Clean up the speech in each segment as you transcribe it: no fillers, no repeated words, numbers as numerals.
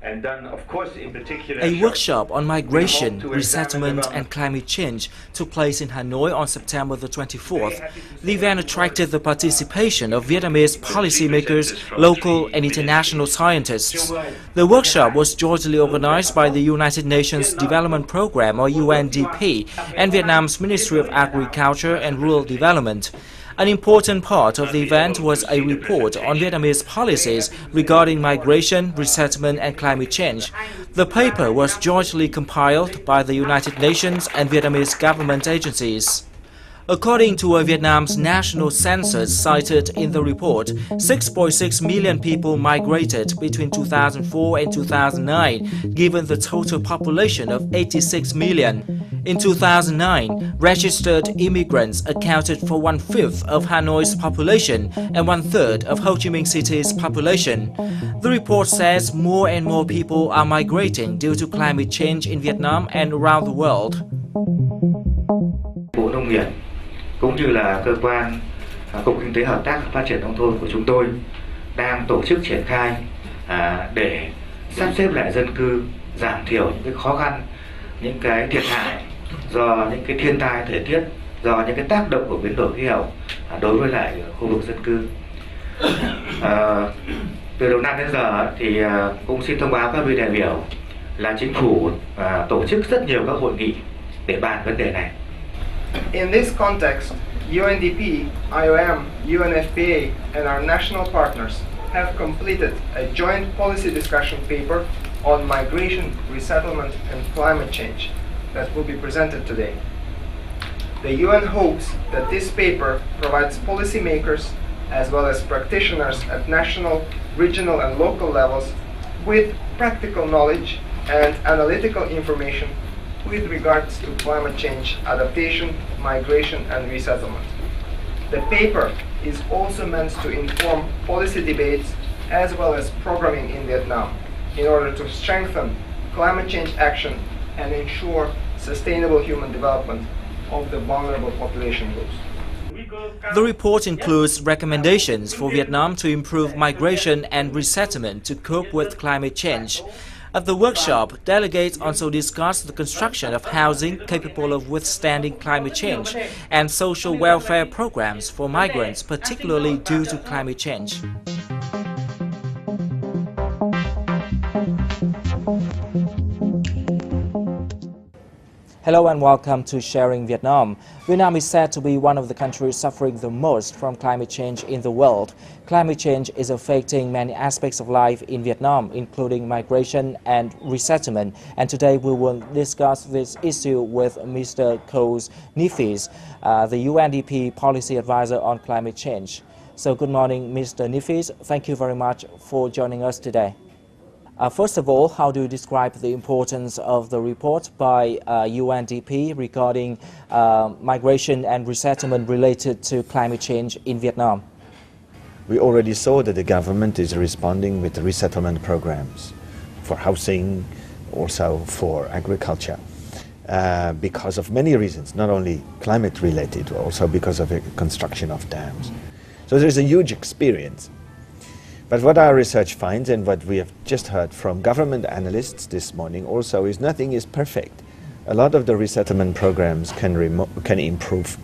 And then, of course, in particular, a workshop on migration, resettlement and climate change took place in Hanoi on September the 24th. The event attracted the participation of Vietnamese policymakers, local and international scientists. The workshop was jointly organized by the United Nations Development Programme, or UNDP, and Vietnam's Ministry of Agriculture and Rural Development. An important part of the event was a report on Vietnamese policies regarding migration, resettlement and climate change. The paper was jointly compiled by the United Nations and Vietnamese government agencies. According to Vietnam's national census cited in the report, 6.6 million people migrated between 2004 and 2009, given the total population of 86 million. In 2009, registered immigrants accounted for 1/5 of Hanoi's population and 1/3 of Ho Chi Minh City's population. The report says more and more people are migrating due to climate change in Vietnam and around the world. Bộ Nông nghiệp cũng như là cơ quan Cục Kinh tế Hợp tác Phát triển Nông thôn của chúng tôi đang tổ chức triển khai để sắp xếp lại dân cư, giảm thiểu những cái khó khăn, những cái thiệt hại do những cái thiên tai thời tiết, do những cái tác động của biến đổi khí hậu đối với lại khu vực dân cư. Từ đầu năm đến giờ thì cũng xin thông báo các vị đại biểu là chính phủ tổ chức rất nhiều các hội nghị để bàn vấn đề này. In this context, UNDP, IOM, UNFPA and our national partners have completed a joint policy discussion paper on migration, resettlement and climate change that will be presented today. The UN hopes that this paper provides policymakers as well as practitioners at national, regional and local levels with practical knowledge and analytical information with regards to climate change, adaptation, migration and resettlement. The paper is also meant to inform policy debates as well as programming in Vietnam in order to strengthen climate change action and ensure sustainable human development of the vulnerable population groups. The report includes recommendations for Vietnam to improve migration and resettlement to cope with climate change. At the workshop, delegates also discussed the construction of housing capable of withstanding climate change and social welfare programs for migrants, particularly due to climate change. Hello and welcome to Sharing Vietnam. Vietnam is said to be one of the countries suffering the most from climate change in the world. Climate change is affecting many aspects of life in Vietnam, including migration and resettlement. And today we will discuss this issue with Mr. Koos Nifis, the UNDP Policy Advisor on Climate Change. So good morning, Mr. Nifis. Thank you very much for joining us today. First of all, how do you describe the importance of the report by UNDP regarding migration and resettlement related to climate change in Vietnam? We already saw that the government is responding with resettlement programs for housing, also for agriculture, because of many reasons, not only climate related, also because of the construction of dams. So there's a huge experience. But what our research finds, and what we have just heard from government analysts this morning also, is nothing is perfect. A lot of the resettlement programs can improve.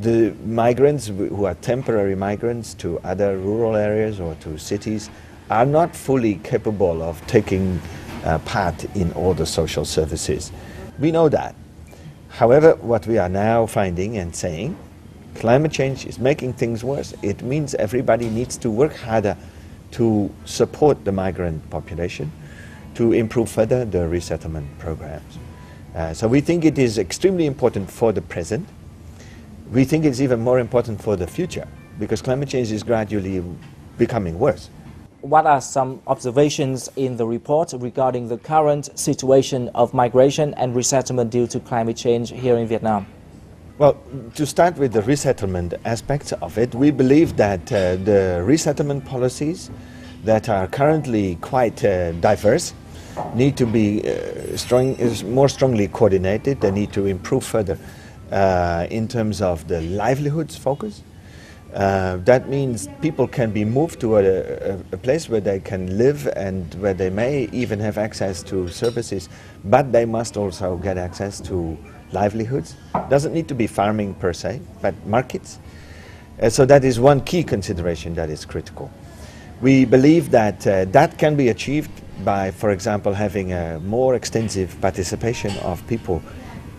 The migrants who are temporary migrants to other rural areas or to cities are not fully capable of taking part in all the social services. We know that. However, what we are now finding and saying, climate change is making things worse. It means everybody needs to work harder to support the migrant population, to improve further the resettlement programs. So we think it is extremely important for the present. We think it's even more important for the future, because climate change is gradually becoming worse. What are some observations in the report regarding the current situation of migration and resettlement due to climate change here in Vietnam? Well, to start with the resettlement aspects of it, we believe that the resettlement policies that are currently quite diverse need to be more strongly coordinated. They need to improve further in terms of the livelihoods focus, That means people can be moved to a place where they can live and where they may even have access to services, but they must also get access to livelihoods. Doesn't need to be farming per se, but markets. So that is one key consideration that is critical. We believe that that can be achieved by, for example, having a more extensive participation of people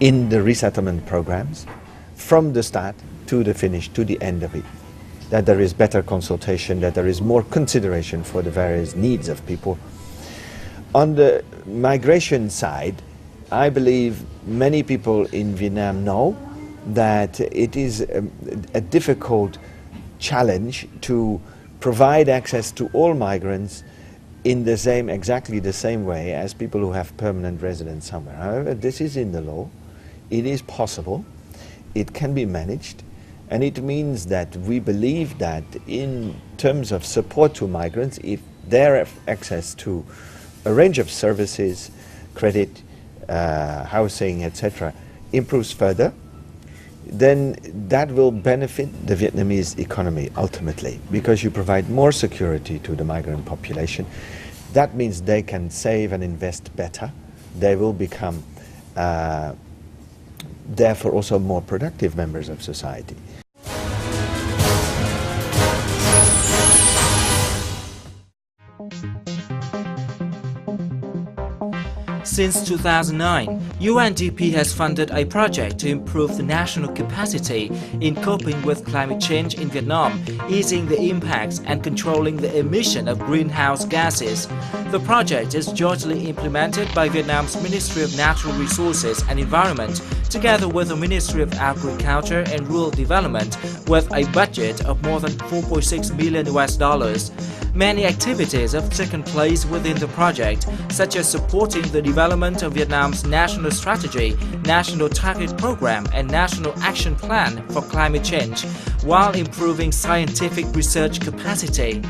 in the resettlement programs from the start to the finish, to the end of it. That there is better consultation, that there is more consideration for the various needs of people. On the migration side, I believe many people in Vietnam know that it is a difficult challenge to provide access to all migrants in the same, exactly the same way as people who have permanent residence somewhere. However, this is in the law. It is possible. It can be managed. And it means that we believe that in terms of support to migrants, if they have access to a range of services, credit, housing, etc., improves further, then that will benefit the Vietnamese economy ultimately, because you provide more security to the migrant population. That means they can save and invest better. They will become, therefore, also more productive members of society. Since 2009, UNDP has funded a project to improve the national capacity in coping with climate change in Vietnam, easing the impacts and controlling the emission of greenhouse gases. The project is jointly implemented by Vietnam's Ministry of Natural Resources and Environment, together with the Ministry of Agriculture and Rural Development, with a budget of more than $4.6 million. Many activities have taken place within the project, such as supporting the development of Vietnam's national strategy, national target program, and national action plan for climate change, while improving scientific research capacity.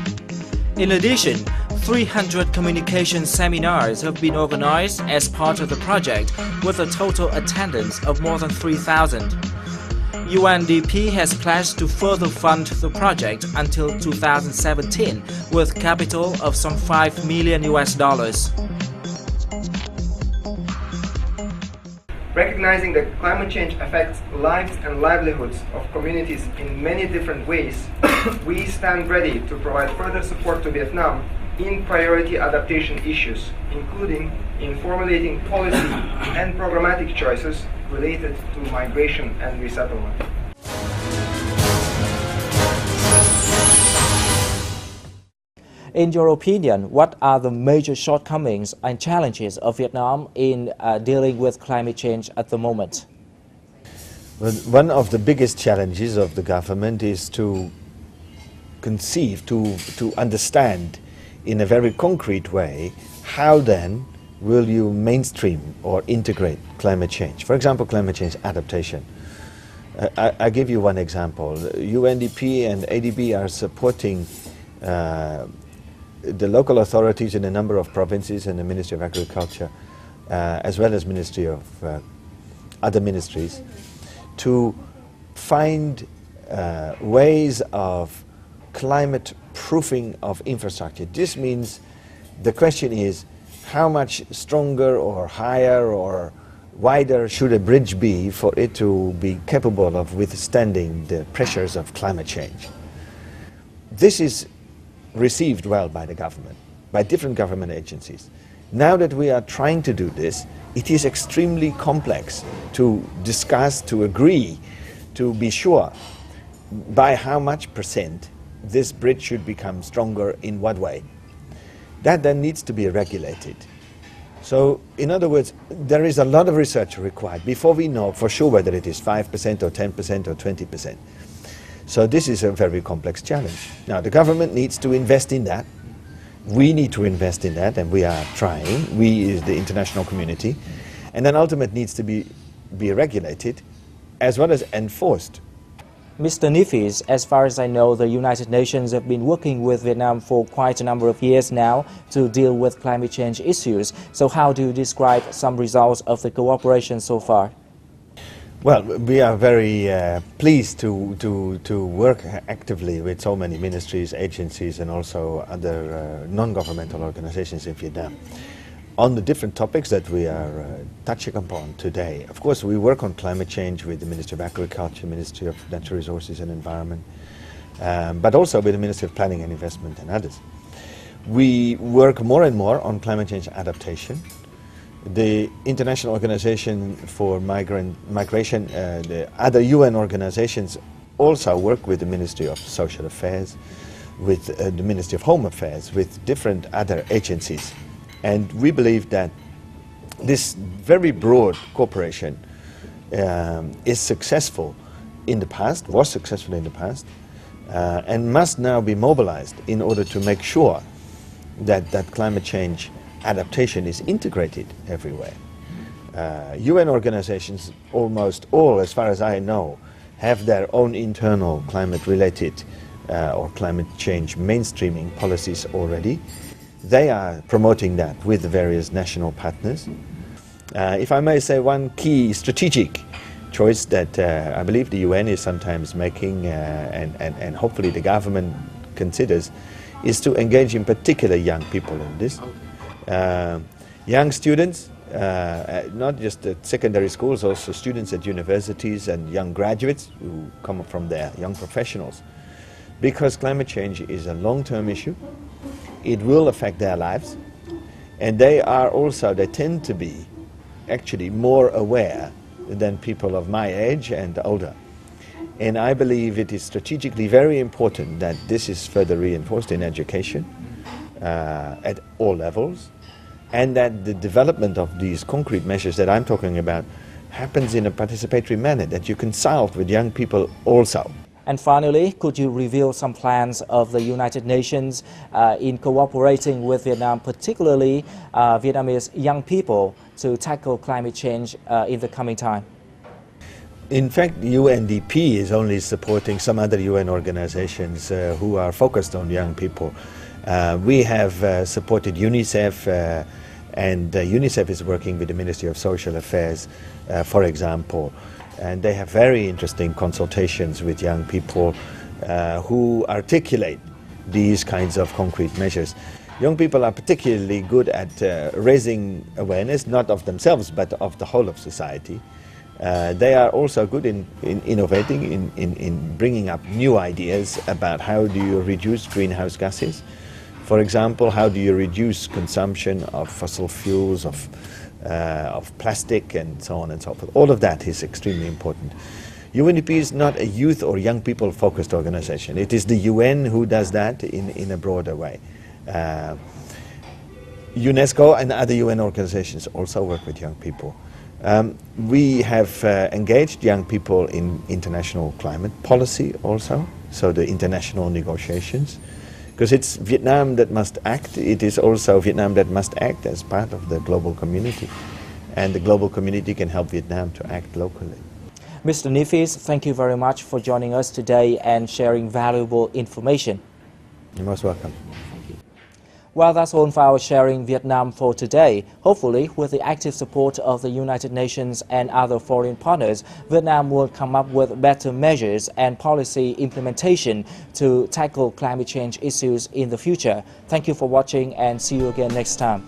In addition, 300 communication seminars have been organized as part of the project, with a total attendance of more than 3,000. UNDP has pledged to further fund the project until 2017 with capital of some $5 million. Recognizing that climate change affects lives and livelihoods of communities in many different ways, we stand ready to provide further support to Vietnam in priority adaptation issues, including in formulating policy and programmatic choices related to migration and resettlement. In your opinion, what are the major shortcomings and challenges of Vietnam in dealing with climate change at the moment? Well, one of the biggest challenges of the government is to conceive, to understand in a very concrete way, how then will you mainstream or integrate climate change? For example, climate change adaptation. I give you one example. UNDP and ADB are supporting the local authorities in a number of provinces and the Ministry of Agriculture, as well as Ministry of other ministries, to find ways of climate proofing of infrastructure. This means the question is, how much stronger or higher or wider should a bridge be for it to be capable of withstanding the pressures of climate change? This is received well by the government, by different government agencies. Now that we are trying to do this, it is extremely complex to discuss, to agree, to be sure by how much percent this bridge should become stronger in what way. That then needs to be regulated. So, in other words, there is a lot of research required before we know for sure whether it is 5% or 10% or 20%. So this is a very complex challenge. Now, the government needs to invest in that. We need to invest in that, and we are trying. We is the international community. And then ultimately needs to be regulated as well as enforced. Mr. Nifis, as far as I know, the United Nations have been working with Vietnam for quite a number of years now to deal with climate change issues. So how do you describe some results of the cooperation so far? Well, we are very pleased to work actively with so many ministries, agencies and also other non-governmental organizations in Vietnam on the different topics that we are touching upon today. Of course, we work on climate change with the Ministry of Agriculture, Ministry of Natural Resources and Environment, but also with the Ministry of Planning and Investment and others. We work more and more on climate change adaptation. The International Organization for Migration, the other UN organizations also work with the Ministry of Social Affairs, with the Ministry of Home Affairs, with different other agencies. And we believe that this very broad cooperation is successful in the past, was successful in the past, and must now be mobilized in order to make sure that climate change adaptation is integrated everywhere. UN organizations, almost all, as far as I know, have their own internal climate-related or climate change mainstreaming policies already. They are promoting that with the various national partners. If I may say, one key strategic choice that I believe the UN is sometimes making and hopefully the government considers is to engage in particular young people in this. Young students, not just at secondary schools, also students at universities and young graduates who come from there, young professionals. Because climate change is a long-term issue, it will affect their lives, and they tend to be actually more aware than people of my age and older. And I believe it is strategically very important that this is further reinforced in education at all levels, and that the development of these concrete measures that I'm talking about happens in a participatory manner, that you consult with young people also. And finally, could you reveal some plans of the United Nations in cooperating with Vietnam, particularly Vietnamese young people, to tackle climate change in the coming time? In fact, UNDP is only supporting some other UN organizations who are focused on young people. We have supported UNICEF, and UNICEF is working with the Ministry of Social Affairs, for example. And they have very interesting consultations with young people who articulate these kinds of concrete measures. Young people are particularly good at raising awareness, not of themselves, but of the whole of society. They are also good in innovating, in bringing up new ideas about how do you reduce greenhouse gases. For example, how do you reduce consumption of fossil fuels, of plastic and so on and so forth. All of that is extremely important. UNDP is not a youth or young people focused organization. It is the UN who does that in a broader way. UNESCO and other UN organizations also work with young people. We have engaged young people in international climate policy also, so the international negotiations. Because it's Vietnam that must act, it is also Vietnam that must act as part of the global community. And the global community can help Vietnam to act locally. Mr. Nifis, thank you very much for joining us today and sharing valuable information. You're most welcome. Well, that's all for our Sharing Vietnam for today. Hopefully, with the active support of the United Nations and other foreign partners, Vietnam will come up with better measures and policy implementation to tackle climate change issues in the future. Thank you for watching and see you again next time.